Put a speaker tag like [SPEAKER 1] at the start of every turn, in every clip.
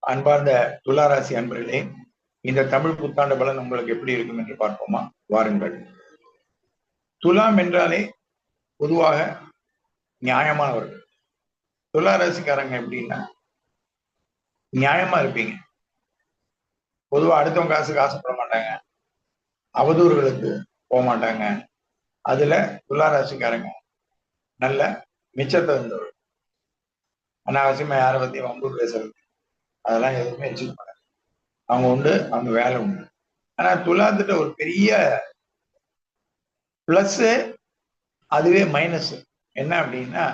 [SPEAKER 1] அன்பார்ந்த துளாராசி அன்பர்களே, இந்த தமிழ் புத்தாண்டு பலன் உங்களுக்கு எப்படி இருக்கும் என்று பார்ப்போமா? வாருங்கள். துலாம் என்றாலே பொதுவாக நியாயமானவர்கள். துளாராசிக்காரங்க எப்படின்னா நியாயமா இருப்பீங்க. பொதுவா அடுத்தவங்க காசுக்கு ஆசைப்பட மாட்டாங்க, அவதூறுகளுக்கு போக மாட்டாங்க. அதுல துளாராசிக்காரங்க நல்ல மிச்சத்தை இருந்தவர்கள். அனாவசியமா யாரை பத்தி வம்பு பேசுறது அதெல்லாம் எதுவுமே வச்சுக்க மாட்டாங்க. அவங்க உண்டு, அவங்க வேலை உண்டு. ஆனா துலாத்துட்ட ஒரு பெரிய பிளஸ், அதுவே மைனஸ் என்ன அப்படின்னா,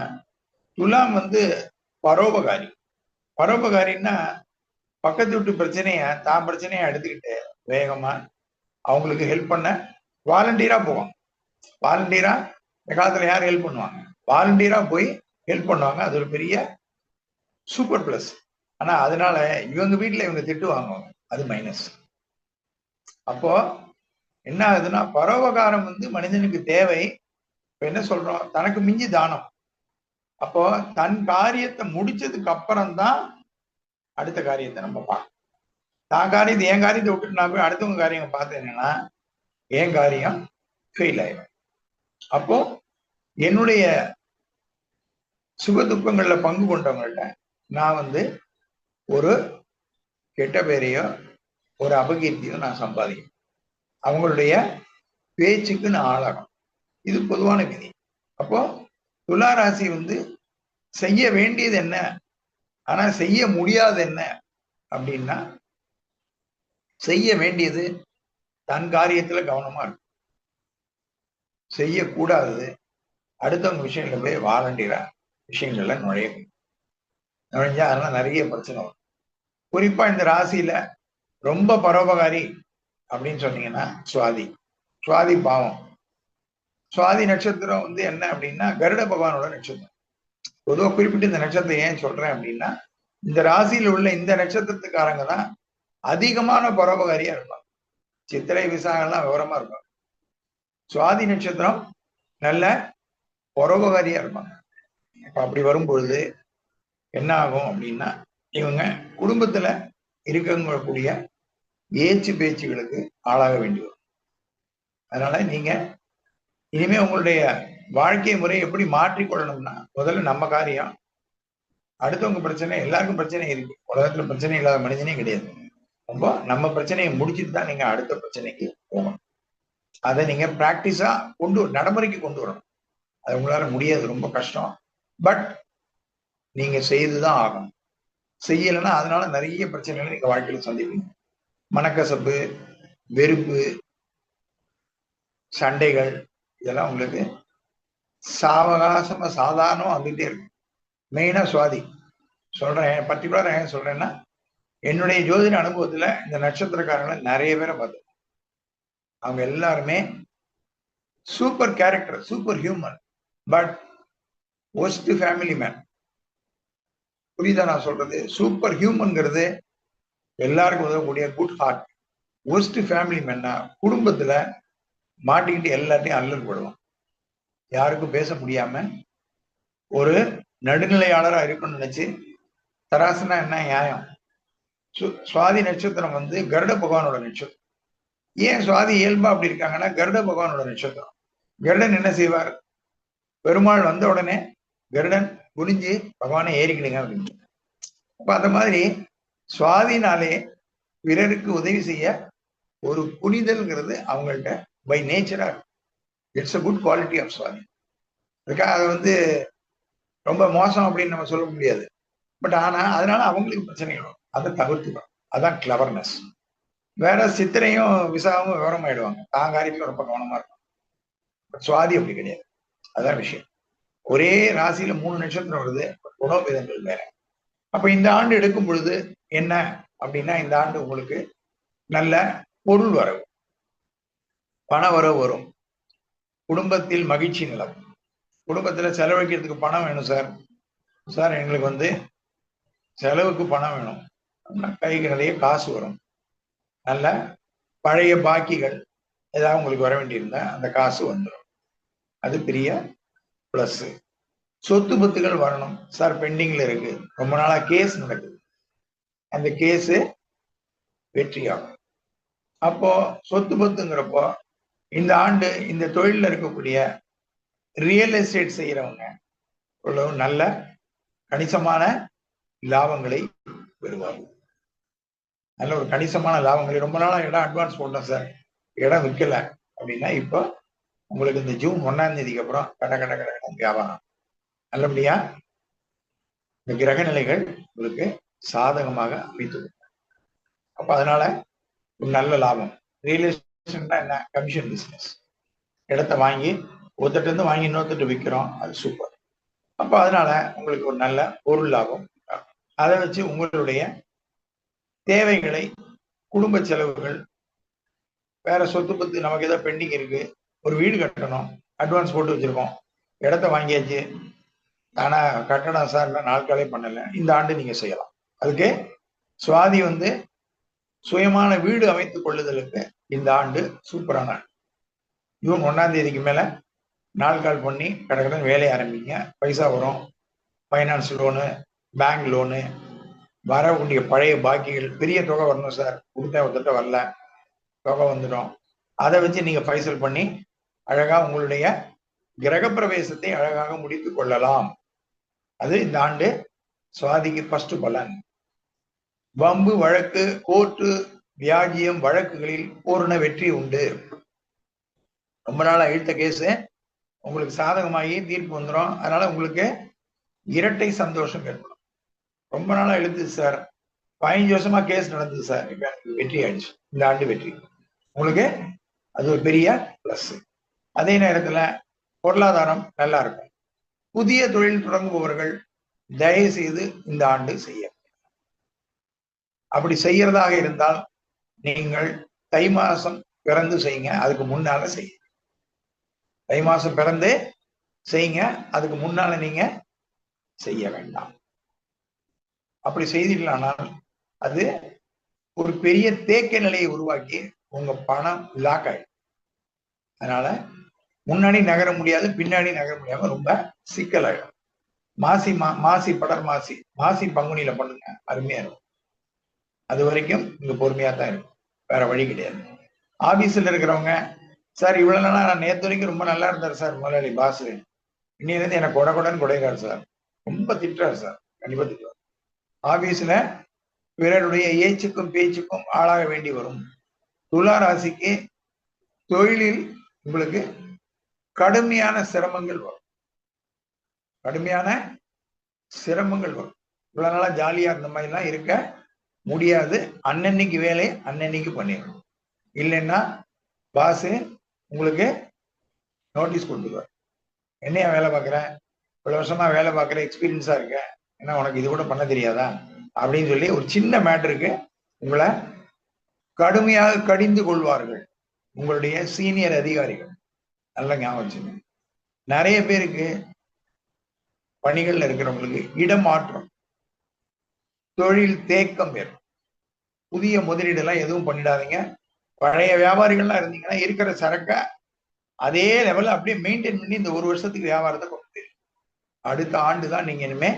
[SPEAKER 1] துலாம் பரோபகாரி. பரோபகாரின்னா பக்கத்து வீட்டு பிரச்சனைய தான் பிரச்சனையா எடுத்துக்கிட்டு வேகமா அவங்களுக்கு ஹெல்ப் பண்ண வாலண்டியரா போவாங்க. வாலண்டியரா இந்த காலத்துல யார் ஹெல்ப் பண்ணுவாங்க? வாலண்டியரா போய் ஹெல்ப் பண்ணுவாங்க. அது ஒரு பெரிய சூப்பர் பிளஸ். ஆனா அதனால இவங்க வீட்டுல இவங்க திட்டு வாங்குவாங்க, அது மைனஸ். அப்போ என்ன ஆகுதுன்னா, பரோபகாரம் மனிதனுக்கு தேவை. இப்ப என்ன சொல்றோம்? தனக்கு மிஞ்சி தானம். அப்போ தன் காரியத்தை முடிச்சதுக்கு அப்புறம் தான் அடுத்த காரியத்தை நம்ம பார்க்கணும். தான் காரியத்தை என் காரியத்தை விட்டுட்டு நான் போய் அடுத்தவங்க காரியம் பார்த்தேன்னா என் காரியம் ஃபெயில் ஆயிடும். அப்போ என்னுடைய சுக துக்கங்கள்ல பங்கு கொண்டவங்கள்ட்ட நான் ஒரு கெட்ட பேரையோ ஒரு அபகீர்த்தியோ நான் சம்பாதிக்கணும். அவங்களுடைய பேச்சுக்கு நான் ஆளாகணும். இது பொதுவான விதி. அப்போ துளாராசி செய்ய வேண்டியது என்ன, ஆனா செய்ய முடியாது என்ன அப்படின்னா, செய்ய வேண்டியது தன் காரியத்துல கவனமா இருக்கும். செய்யக்கூடாது அடுத்தவங்க விஷயங்கள போய் வாலண்டியரா விஷயங்கள்ல நுழைஞ்சா அதெல்லாம் நிறைய பிரச்சனை வரும். குறிப்பா இந்த ராசியில ரொம்ப பரோபகாரி அப்படின்னு சொன்னீங்கன்னா சுவாதி. சுவாதி பாவம். சுவாதி நட்சத்திரம் என்ன அப்படின்னா கருட பகவானோட நட்சத்திரம். பொதுவாக குறிப்பிட்டு இந்த நட்சத்திரம் ஏன் சொல்றேன் அப்படின்னா, இந்த ராசியில உள்ள இந்த நட்சத்திரத்துக்காரங்க தான் அதிகமான பரோபகாரியா இருப்பாங்க. சித்திரை விசாகம்லாம் விவரமா இருப்பாங்க. சுவாதி நட்சத்திரம் நல்ல பரோபகாரியா இருப்பாங்க. அப்ப அப்படி வரும்பொழுது என்ன ஆகும் அப்படின்னா, இவங்க குடும்பத்துல இருக்கக்கூடிய ஏச்சு பேச்சுகளுக்கு ஆளாக வேண்டி வரும். அதனால நீங்க இனிமே உங்களுடைய வாழ்க்கை முறை எப்படி மாற்றிக்கொள்ளணும்னா, முதல்ல நம்ம காரியம். அடுத்தவங்க பிரச்சனை, எல்லாருக்கும் பிரச்சனை இருக்கு. உலகத்துல பிரச்சனை இல்லாத மனிதனே கிடையாது. ரொம்ப நம்ம பிரச்சனையை முடிச்சுட்டு தான் நீங்க அடுத்த பிரச்சனைக்கு போகணும். அதை நீங்க பிராக்டிஸா நடைமுறைக்கு கொண்டு வரணும். அது உங்களால முடியாது, ரொம்ப கஷ்டம். பட் நீங்க செய்துதான் ஆகணும். செய்யலைன்னா அதனால நிறைய பிரச்சனைகளை நீங்க வாழ்க்கையில சந்திப்பீங்க. மனக்கசப்பு, வெறுப்பு, சண்டைகள், இதெல்லாம் உங்களுக்கு சாவகாசமா சாதாரணமா வந்துட்டே இருக்கும். மெயினா சுவாதி சொல்றேன். பர்டிகுலரா ஏன் சொல்றேன்னா, என்னுடைய ஜோதிட அனுபவத்துல இந்த நட்சத்திரக்காரங்களை நிறைய பேரை பார்த்தேன். அவங்க எல்லாருமே super character, super human, but worst family man. புரியுதா நான் சொல்றது? சூப்பர் ஹியூமன்ங்கிறது எல்லாருக்கும் உதவக்கூடிய குட் ஹார்ட். ஒஸ்ட் ஃபேமிலி மேன்னா குடும்பத்துல மாட்டிக்கிட்டு எல்லாத்தையும் அல்லல் படுவோம். யாருக்கும் பேச முடியாம ஒரு நடுநிலையாளரா இருக்குன்னு நினைச்சு, தராசுனா என்ன நியாயம்? சுவாதி நட்சத்திரம் கருட பகவானோட நட்சத்திரம். ஏன் சுவாதி இயல்பா அப்படி இருக்காங்கன்னா, கருட பகவானோட நட்சத்திரம். கருடன் என்ன செய்வார்? பெருமாள் வந்த உடனே கருடன் குனிஞ்சு பகவானை ஏறிக்கிடுங்க அப்படின்னு. அப்ப அந்த மாதிரி சுவாதினாலே பிறருக்கு உதவி செய்ய ஒரு புனிதல்ங்கிறது அவங்கள்ட்ட பை நேச்சரா it's a good quality of Swathi. அதுக்காக அதை ரொம்ப மோசம் அப்படின்னு நம்ம சொல்ல முடியாது. பட் ஆனா அதனால அவங்களுக்கு பிரச்சனைகள் வரும். அதை தவிர்த்துக்கணும். அதான் கிளவர்னஸ். வேற சித்திரையும் விசாவும் விவரமாயிடுவாங்க. தான் காரியத்துல ரொம்ப கவனமா இருக்கும். சுவாதி அப்படி கிடையாது. அதான் விஷயம். ஒரே ராசியில 3 நட்சத்திரம் வருது, குணோபேதங்கள் வேற. அப்ப இந்த ஆண்டு எடுக்கும் பொழுது என்ன அப்படின்னா, இந்த ஆண்டு உங்களுக்கு நல்ல பொருள் வரவு, பண வரவு வரும். குடும்பத்தில் மகிழ்ச்சி நிலவும். குடும்பத்துல செலவழிக்கிறதுக்கு பணம் வேணும் சார். சார் எங்களுக்கு செலவுக்கு பணம் வேணும். கைக்கு நிறைய காசு வரும். நல்ல பழைய பாக்கிகள் ஏதாவது உங்களுக்கு வர வேண்டியிருந்தா அந்த காசு வந்துடும். அது பெரிய பிளஸ். சொத்து பத்துகள் வரணும் சார். பெண்டிங்ல இருக்கு, ரொம்ப நாளா கேஸ் நடக்குது, அந்த கேஸு வெற்றியாகும். அப்போ சொத்து பத்துங்கிறப்போ இந்த ஆண்டு இந்த தொழிலில் இருக்கக்கூடிய ரியல் எஸ்டேட் செய்யறவங்க நல்ல கணிசமான லாபங்களை பெறுவார்கள். நல்ல ஒரு கணிசமான லாபங்களை. ரொம்ப நாளா இடம் அட்வான்ஸ் போட்டோம் சார், இடம் விற்கல அப்படின்னா இப்போ உங்களுக்கு இந்த ஜூன் 1ஆம் தேதிக்கு அப்புறம் கட வியாபாரம் நல்லபடியா இந்த கிரக நிலைகள் உங்களுக்கு சாதகமாக அமைத்து. அப்ப அதனால ஒரு நல்ல லாபம். ரியல் எஸ்டேட்னா என்ன? Commission business. இடத்த வாங்கி ஒருத்தட்டு இருந்து வாங்கி இன்னொருத்தட்டு விற்கிறோம், அது சூப்பர். அப்ப அதனால உங்களுக்கு ஒரு நல்ல பொருள் லாபம். அதை வச்சு உங்களுடைய தேவைகளை, குடும்ப செலவுகள், வேற சொத்து பத்து நமக்கு ஏதோ பெண்டிங் இருக்கு, ஒரு வீடு கட்டணும், அட்வான்ஸ் போட்டு வச்சிருக்கோம், இடத்த வாங்கியாச்சு, ஆனா கட்டணம் சார் நாட்களே பண்ணல, இந்த ஆண்டு நீங்க செய்யலாம். அதுக்கு சுவாதி சுயமான வீடு அமைத்துக் கொள்ளுதலுக்கு இந்த ஆண்டு சூப்பரான ஜூன் 1ஆம் தேதிக்கு மேல நாட்கால் பண்ணி கடற்கடன் வேலையை ஆரம்பிங்க. பைசா வரும். ஃபைனான்ஸ் லோனு, பேங்க் லோனு, வரக்கூடிய பழைய பாக்கிகள், பெரிய தொகை வரணும் சார், கொடுத்த ஒருத்தட்ட வரல, தொகை வந்துடும். அதை வச்சு நீங்க பைசல் பண்ணி அழகா உங்களுடைய கிரகப்பிரவேசத்தை அழகாக முடித்துக் கொள்ளலாம். அது இந்த ஆண்டு சுவாதிக்கு ஃபர்ஸ்ட் பலன். வம்பு வழக்கு, கோர்ட்டு, வியாஜியம் வழக்குகளில் பூரண வெற்றி உண்டு. ரொம்ப நாளா இழுத்த கேஸு உங்களுக்கு சாதகமாகி தீர்ப்பு வந்துடும். அதனால உங்களுக்கு இரட்டை சந்தோஷம் ஏற்படும். ரொம்ப நாளா இழுத்துது சார், 15 வருஷமா கேஸ் நடந்தது சார், இப்ப எனக்கு வெற்றி ஆயிடுச்சு, இந்த ஆண்டு வெற்றி. உங்களுக்கு அது ஒரு பெரிய பிளஸ். அதே நேரத்துல பொருளாதாரம் நல்லா இருக்கும். புதிய தொழில் தொடங்குபவர்கள் தயவு செய்து இந்த ஆண்டு செய்ய. அப்படி செய்யறதாக இருந்தால் நீங்கள் தை மாசம் பிறந்து செய்யுங்க, அதுக்கு முன்னால செய்யுங்க. தை மாசம் பிறந்து செய்யுங்க, அதுக்கு முன்னால நீங்க செய்ய வேண்டாம். அப்படி செய்தீர்களானால் அது ஒரு பெரிய தேக்க நிலையை உருவாக்கி உங்க பணம் லாக் ஆயிடும். அதனால முன்னாடி நகர முடியாது, பின்னாடி நகர முடியாம ரொம்ப சிக்கலாயிடும். மாசி படர் மாசி பங்குனியில பண்ணுங்க, அருமையா இருக்கும். அது வரைக்கும் இங்க பொறுமையா தான் இருக்கும், வேற வழி கிடையாது. ஆபீஸ்ல இருக்கிறவங்க, சார் இவ்வளவு நாளா நான் நேற்று வரைக்கும் ரொம்ப நல்லா இருந்தார் சார் முதலாளி பாஸ், இன்னிலிருந்து எனக்கு கொடன்னு கொடைகிறார் சார், ரொம்ப திட்டுறாரு சார், கண்டிப்பா திட்டுவார். ஆபீஸ்ல பிறருடைய ஏச்சுக்கும் பேச்சுக்கும் ஆளாக வேண்டி வரும். துலா ராசிக்கு தொழிலில் உங்களுக்கு கடுமையான சிரமங்கள் வரும். கடுமையான சிரமங்கள் வரும். இவ்வளவு நாளா ஜாலியா இருந்த மாதிரி எல்லாம் இருக்க முடியாது. அன்னன்னைக்கு வேலை அன்னன்னைக்கு பண்ணிடணும். இல்லைன்னா பாஸ் உங்களுக்கு நோட்டீஸ் கொடுத்துருவார். என்னையா வேலை பார்க்குறேன், இவ்வளவு வருஷமா வேலை பார்க்குற, எக்ஸ்பீரியன்ஸா இருக்க, ஏன்னா உனக்கு இது கூட பண்ண தெரியாதா அப்படின்னு சொல்லி ஒரு சின்ன மேட்டருக்கு உங்களை கடுமையாக கடிந்து கொள்வார்கள் உங்களுடைய சீனியர் அதிகாரிகள். நல்ல ஞாபகம் வச்சுங்க. நிறைய பேருக்கு பணிகள்ல இருக்கிறவங்களுக்கு இடமாற்றம், தொழில் தேக்கம் ஏற்படும். புதிய முதலீடு எல்லாம் எதுவும் பண்ணிடாதீங்க. பழைய வியாபாரிகள்லாம் இருந்தீங்கன்னா இருக்கிற சரக்க அதே லெவல்ல அப்படியே மெயின்டைன் பண்ணி இந்த ஒரு வருஷத்துக்கு வியாபாரத்தை கொண்டு போயிரு. அடுத்த ஆண்டு தான் நீங்க இனிமே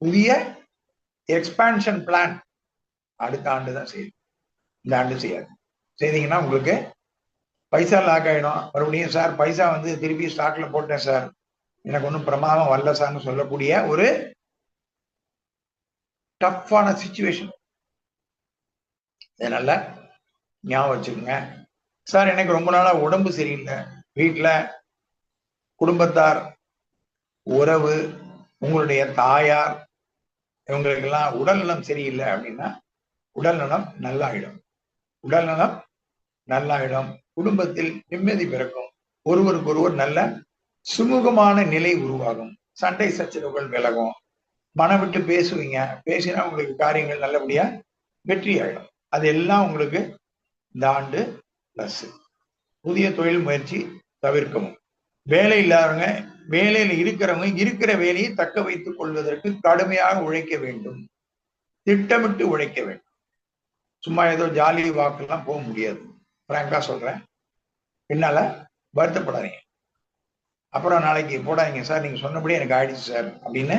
[SPEAKER 1] புதிய எக்ஸ்பான்ஷன் பிளான் அடுத்த ஆண்டு தான் செய்யும், இந்த ஆண்டு செய்யாது. செய்தீங்கன்னா உங்களுக்கு பைசா லாக் ஆயிடும். மறுபடியும் சார் பைசா திருப்பி ஸ்டாக்ல போட்டேன் சார், எனக்கு ஒன்றும் பிரமாதம் வரல சார்னு சொல்லக்கூடிய ஒரு டஃப்பான சிச்சுவேஷன். இதனால ஞாபகம் வச்சுக்கோங்க. சார் எனக்கு ரொம்ப நாளா உடம்பு சரியில்லை, வீட்டுல குடும்பத்தார், உறவு, உங்களுடைய தாயார், இவங்களுக்கெல்லாம் உடல் நலம் சரியில்லை அப்படின்னா உடல் நலம் நல்லாயிடும். உடல் நலம் நல்லாயிடும். குடும்பத்தில் நிம்மதி பிறக்கும். ஒருவருக்கு ஒருவர் நல்ல சுமூகமான நிலை உருவாகும். சண்டை சச்சரவுகள் விலகும். மனம் விட்டு பேசுவீங்க. பேசினா உங்களுக்கு காரியங்கள் நல்லபடியா வெற்றி ஆயிடும். அதெல்லாம் உங்களுக்கு இந்த ஆண்டு பிளஸ். புதிய தொழில் முயற்சி தவிர்க்கவும். வேலை இல்லாதவங்க, வேலையில இருக்கிறவங்க இருக்கிற வேலையை தக்க வைத்துக் கொள்வதற்கு கடுமையாக உழைக்க வேண்டும். திட்டமிட்டு உழைக்க வேண்டும். சும்மா ஏதோ ஜாலி வாக்கெல்லாம் போக முடியாது. பிராங்கா சொல்றேன். பின்னால வருத்தப்படாதீங்க. அப்புறம் நாளைக்கு போடாதீங்க சார் நீங்க சொன்னபடி எனக்கு ஆயிடுச்சு சார் அப்படின்னு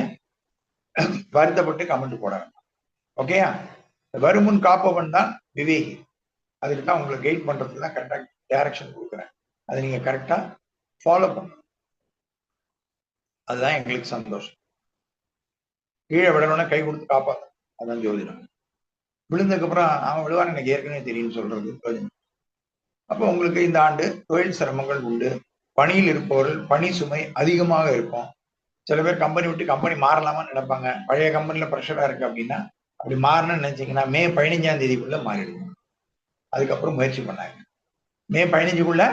[SPEAKER 1] வருத்தப்பட்டு கமெண்ட் போட வேண்டாம். ஓகேயா? வருமுன் காப்பவன் தான் விவேகி. அதுக்கு தான் உங்களை கைட் பண்றதுக்கு தான் கரெக்டா டைரக்ஷன் கொடுக்குறேன். அதை நீங்க கரெக்டா ஃபாலோ பண்ணணும். அதுதான் எங்களுக்கு சந்தோஷம். கீழே விடணும்னா கை கொடுத்து காப்பாற்ற, அதான் ஜோதிடம். விழுந்ததுக்கு அப்புறம் அவன் விழுவான்னு எனக்கு ஏற்கனவே தெரியும் சொல்றது. அப்போ உங்களுக்கு இந்த ஆண்டு தொழில் சிரமங்கள் உண்டு. பணியில் இருப்பவர்கள் பணி சுமை அதிகமாக இருக்கும். சில பேர் கம்பெனி விட்டு கம்பெனி மாறலாமான்னு நினைப்பாங்க. பழைய கம்பெனில ப்ரெஷரா இருக்கு அப்படின்னா அப்படி மாறணும்னு நினைச்சீங்கன்னா மே 15ஆம் தேதிக்குள்ள மாறிடுங்க. அதுக்கப்புறம் முயற்சி பண்ணாங்க. மே 15க்குள்ள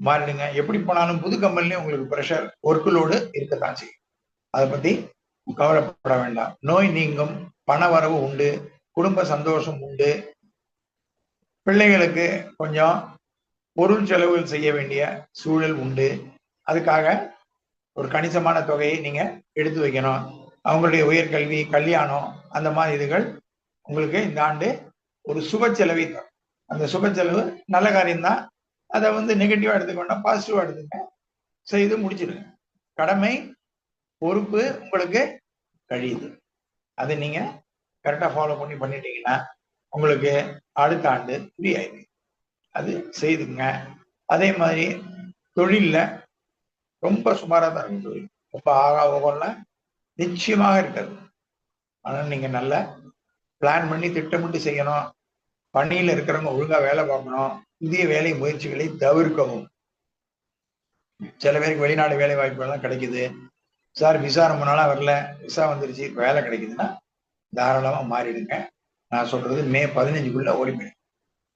[SPEAKER 1] மாறிடுங்க. எப்படி போனாலும் புது கம்பெனிலேயும் உங்களுக்கு ப்ரெஷர் ஒர்க் லோடு இருக்கத்தான் செய்யும். அதை பத்தி கவலைப்பட வேண்டாம். நோய் நீங்கும், பண வரவு உண்டு, குடும்ப சந்தோஷம் உண்டு. பிள்ளைகளுக்கு கொஞ்சம் பொருள் செலவுகள் செய்ய வேண்டிய சூழல் உண்டு. அதுக்காக ஒரு கணிசமான தொகையை நீங்க எடுத்து வைக்கணும். அவங்களுடைய உயர்கல்வி, கல்யாணம், அந்த மாதிரி இதுகள் உங்களுக்கு இந்த ஆண்டு ஒரு சுப செலவை தரும். அந்த சுப செலவு நல்ல காரியம்தான். அதை நெகட்டிவா எடுத்துக்க வேண்டாம், பாசிட்டிவா எடுத்துக்க, செய்து முடிச்சிடுங்க. கடமை பொறுப்பு உங்களுக்கு கழியுது. அதை நீங்க கரெக்டா ஃபாலோ பண்ணிட்டீங்கன்னா உங்களுக்கு அடுத்த ஆண்டு ஃப்ரீ ஆயிடுங்க. அது செய்துங்க. அதே மாதிரி தொழில்ல ரொம்ப சுமாரா தான் இருக்கும். தொழில் ரொம்ப ஆகாவெல்லாம் நிச்சயமாக இருக்காது. ஆனால் நீங்க நல்ல பிளான் பண்ணி திட்டமிட்டு செய்யணும். பணியில இருக்கிறவங்க ஒழுங்கா வேலை பார்க்கணும். புதிய வேலை முயற்சிகளை தவிர்க்கவும். சில பேருக்கு வெளிநாடு வேலை வாய்ப்பு எல்லாம் கிடைக்குது. சார் விசா ரொம்ப நாளா வரல, விசா வந்துருச்சு, வேலை கிடைக்குதுன்னா தாராளமா மாறிடுங்க. நான் சொல்றது மே 15க்குள்ள ஓடி போயிடும்.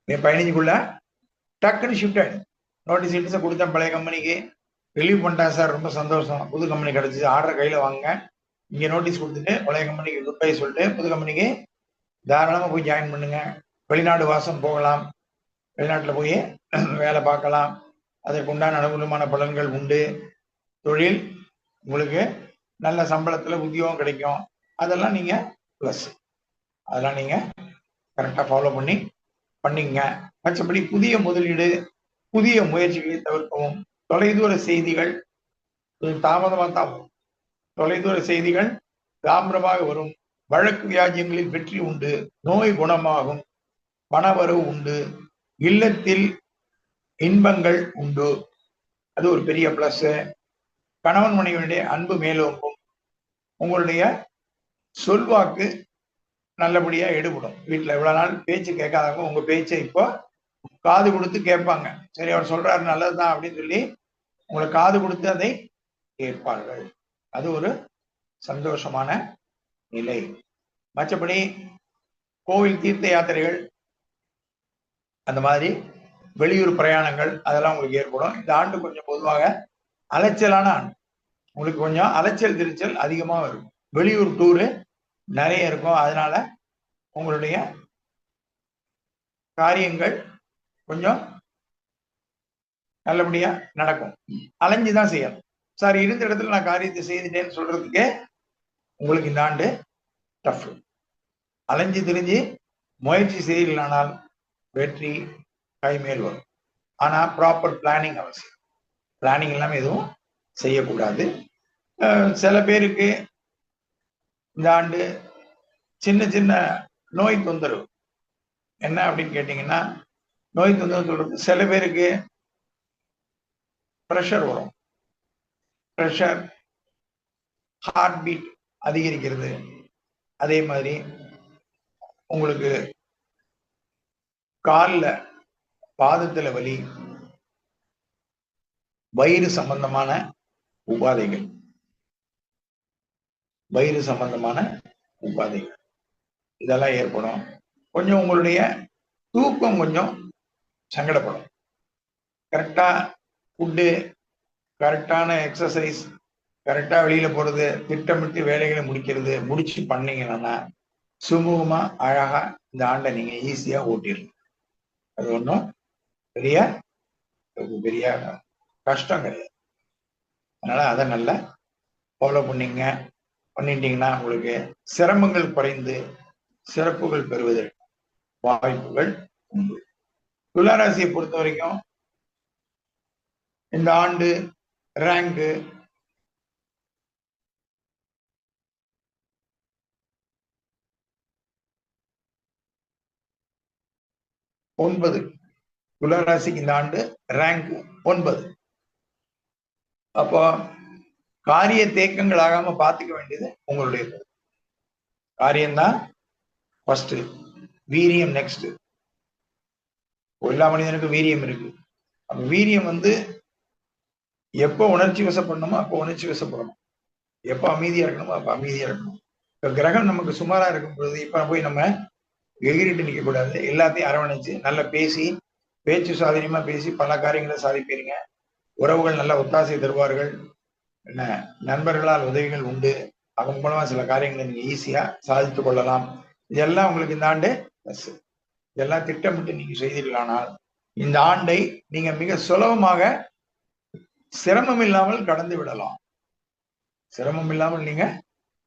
[SPEAKER 1] மே 15க்குள்ள டக்குன்னு ஷிஃப்ட் ஆயிடும். நோட்டீஸ் இன்ட்ஸை கொடுத்தேன் பழைய கம்பெனிக்கு, ரிலீவ் பண்ணிட்டேன் சார், ரொம்ப சந்தோஷம், புது கம்பெனி கிடைச்சிது, ஆர்டர் கையில வாங்க. இங்க நோட்டீஸ் கொடுத்துட்டு பழைய கம்பெனிக்கு குட் பை சொல்லிட்டு புது கம்பெனிக்கு தாராளமா போய் ஜாயின் பண்ணுங்க. வெளிநாடு வாசம் போகலாம், வெளிநாட்டுல போய் வேலை பார்க்கலாம். அதற்கு உண்டான அனுகூலமான பலன்கள் உண்டு. தொழில் உங்களுக்கு நல்ல சம்பளத்துல உத்தியோகம் கிடைக்கும். அதெல்லாம் நீங்க பிளஸ், அதெல்லாம் நீங்க கரெக்டா ஃபாலோ பண்ணிங்க. மற்றபடி புதிய முதலீடு, புதிய முயற்சிகளை தவிர்க்கவும். தொலைதூர செய்திகள் தாமதமாக தான் வரும். தொலைதூர செய்திகள் தாமிரமாக வரும். வழக்கு வியாஜ்யங்களில் வெற்றி உண்டு. நோய் குணமாகும். பணவரவு உண்டு. இல்லத்தில் இன்பங்கள் உண்டு. அது ஒரு பெரிய பிளஸ். கணவன் மனைவியுடைய அன்பு மேலோங்கும். உங்களுடைய சொல்வாக்கு நல்லபடியா எடுபடும். வீட்டுல இவ்வளவு நாள் பேச்சு கேட்காதவங்க உங்க பேச்சை இப்போ காது கொடுத்து கேட்பாங்க. சரி, அவர் சொல்றாரு நல்லதுதான் அப்படின்னு சொல்லி உங்களை காது கொடுத்து அதை கேட்பார்கள். அது ஒரு சந்தோஷமான நிலை. மற்றபடி கோவில் தீர்த்த யாத்திரைகள், அந்த மாதிரி வெளியூர் பிரயாணங்கள், அதெல்லாம் உங்களுக்கு ஏற்படும். இந்த ஆண்டு கொஞ்சம் பொதுவாக அலைச்சலான ஆண்டு. உங்களுக்கு கொஞ்சம் அலைச்சல் திருச்சல் அதிகமாக இருக்கும். வெளியூர் டூரு நிறைய இருக்கும். அதனால உங்களுடைய காரியங்கள் கொஞ்சம் நல்லபடியா நடக்கும். அலைஞ்சுதான் செய்யணும். சார், இருந்த இடத்துல நான் காரியத்தை செய்துட்டேன்னு சொல்றதுக்கு உங்களுக்கு இந்த ஆண்டு டஃப். அலைஞ்சு திரிஞ்சு முயற்சி செய்யலானால் வெற்றி கைமேல் வரும். ஆனா ப்ராப்பர் பிளானிங் அவசியம். பிளானிங் இல்லாம எதுவும் செய்யக்கூடாது. சில பேருக்கு இந்த ஆண்டு சின்ன சின்ன நோய் தொந்தரவு என்ன அப்படின்னு கேட்டீங்கன்னா, நோய் தொந்தரவு சொல்றது சில பேருக்கு ப்ரெஷர் வரும். ப்ரெஷர், ஹார்ட் பீட் அதிகரிக்கிறது. அதே மாதிரி உங்களுக்கு காலில் பாதத்துல வலி, வயிறு சம்பந்தமான உபாதைகள், வயிறு சம்பந்தமான உபாதைகள் இதெல்லாம் ஏற்படும். கொஞ்சம் உங்களுடைய தூக்கம் கொஞ்சம் சங்கடப்படும். கரெக்டா ஃபுட்டு, கரெக்டான எக்ஸசைஸ், கரெக்டா வெளியில போறது, திட்டமிட்டு வேலைகளை முடிக்கிறது, முடிச்சு பண்ணீங்கன்னா சுமூகமா அழகா இந்த ஆண்டை நீங்க ஈஸியா ஓட்டிடலாம். அது ஒன்றும் பெரிய பெரிய கஷ்டம் கிடையாது. அதனால அதை நல்லா ஃபாலோ பண்ணிட்டீங்கன்னா உங்களுக்கு சிரமங்கள் குறைந்து சிறப்புகள் பெறுவதற்கு வாய்ப்புகள் உண்டு. துளாராசியை பொறுத்த வரைக்கும் இந்த ஆண்டு ரேங்கு 9. துளாராசிக்கு இந்த ஆண்டு ரேங்க் 9. அப்போ காரிய தேக்கங்கள் ஆகாம பாத்துக்க வேண்டியது உங்களுடைய காரியம்தான் ஃபர்ஸ்ட், வீரியம் நெக்ஸ்ட். எல்லா மனிதனுக்கும் வீரியம் இருக்கு. அப்ப வீரியம் எப்போ உணர்ச்சி வசப்படணுமோ அப்போ உணர்ச்சி வசப்படணும், எப்போ அமைதியா இருக்கணுமோ அப்ப அமைதியா இருக்கணும். இப்ப கிரகம் நமக்கு சுமாரா இருக்கும் பொழுது இப்ப போய் நம்ம எகிரிட்டு நிக்க கூடாது. எல்லாத்தையும் அரவணைச்சு நல்லா பேசி, பேச்சு சாதனையமா பேசி பல காரியங்களை சாதிப்பீங்க. உறவுகள் நல்ல ஒத்தாசை தருவார்கள். என்ன, நண்பர்களால் உதவிகள் உண்டு. அதன் மூலமா சில காரியங்களை நீங்க ஈஸியா சாதித்துக் கொள்ளலாம். இதெல்லாம் உங்களுக்கு இந்த ஆண்டு இதெல்லாம் திட்டமிட்டு நீங்க செய்தீர்களானால் இந்த ஆண்டை நீங்க மிக சுலபமாக சிரமம் இல்லாமல் கடந்து விடலாம். சிரமம் இல்லாமல் நீங்க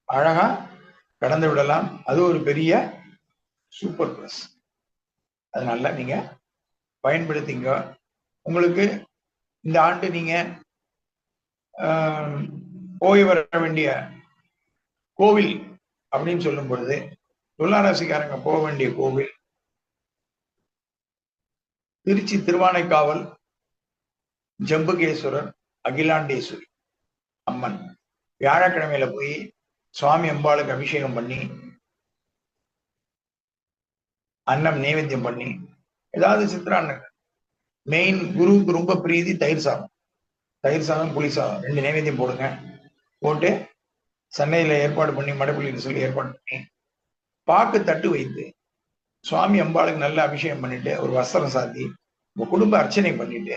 [SPEAKER 1] அழகா கடந்து விடலாம். அது ஒரு பெரிய சூப்பர் பிளஸ். அதனால நீங்க பயன்படுத்திங்க. உங்களுக்கு இந்த ஆண்டு நீங்க போய் வர வேண்டிய கோவில் அப்படின்னு சொல்லும் பொழுது துளாராசிக்காரங்க போக வேண்டிய கோவில் திருச்சி திருவானைக்காவல் ஜம்புகேஸ்வரர் அகிலாண்டேஸ்வரி அம்மன். வியாழக்கிழமையில போய் சுவாமி அம்பாளுக்கு அபிஷேகம் பண்ணி அன்னம் நைவேத்தியம் பண்ணி, ஏதாவது சித்திராண்ணன் மெயின் குருவுக்கு ரொம்ப பிரீதி தயிர் சாதம், தயிர் சாதம் புளி சாதம் 2 நைவேத்தியம் போடுங்க. போட்டு சென்னையில ஏற்பாடு பண்ணி மடப்பள்ளின்னு சொல்லி ஏற்பாடு பண்ணி பாக்கு தட்டு வைத்து சுவாமி அம்பாளுக்கு நல்ல அபிஷேகம் பண்ணிட்டு ஒரு வஸ்திரம் சாத்தி உங்க குடும்ப அர்ச்சனை பண்ணிட்டு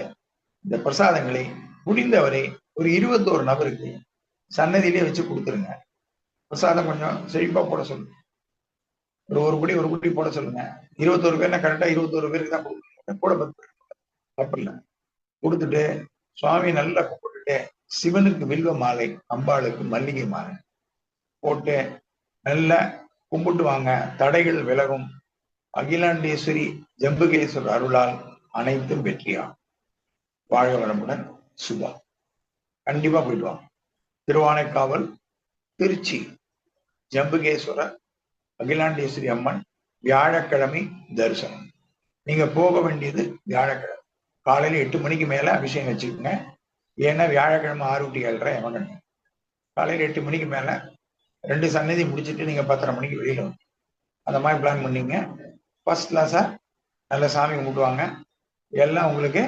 [SPEAKER 1] இந்த பிரசாதங்களை முடிந்தவரை ஒரு 21 நபருக்கு சன்னதியிலே வச்சு கொடுத்துருங்க. பிரசாதம் கொஞ்சம் செழிப்பா போட சொல்லுங்க. ஒரு குடி போட சொல்லுங்க. 21 பேர்னா கரெக்டா 21 பேருக்கு தான் கொடுக்கணும். கூட 10 பேர் தப்பு இல்லை. கொடுத்துட்டு சுவாமி நல்லா கும்பிட்டுட்டு சிவனுக்கு வில்வ மாலை, அம்பாளுக்கு மல்லிகை மாலை போட்டு நல்லா கும்பிட்டு வாங்க. தடைகள் விலகும். அகிலாண்டேஸ்வரி ஜம்புகேஸ்வரர் அருளால் அனைத்தும் வெற்றியாகும். வாழ்க வளமுடன். சுபா. கண்டிப்பா போயிட்டு வாங்க. திருவானைக்காவல் திருச்சி ஜம்புகேஸ்வரர் அகிலாண்டேஸ்வரி அம்மன் வியாழக்கிழமை தரிசனம். நீங்க போக வேண்டியது வியாழக்கிழமை காலையில 8 மணிக்கு மேல அபிஷேகம் வச்சுக்கோங்க. ஏன்னா வியாழக்கிழமை 6 to 7:30 எவங்க காலையில 8 மணிக்கு மேல 2 சன்னதி முடிச்சுட்டு நீங்க 10:30 மணிக்கு வெளியில வந்து அந்த மாதிரி பிளான் பண்ணீங்க. ஃபர்ஸ்ட் கிளாஸா நல்ல சாமி கும்பிடுவாங்க. எல்லாம் உங்களுக்கு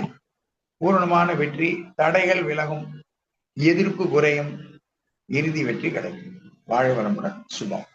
[SPEAKER 1] பூரணமான வெற்றி, தடைகள் விலகும், எதிர்ப்பு குறையும், இறுதி வெற்றி கிடைக்கும். வாழ்க வளமுடன். சுபம்.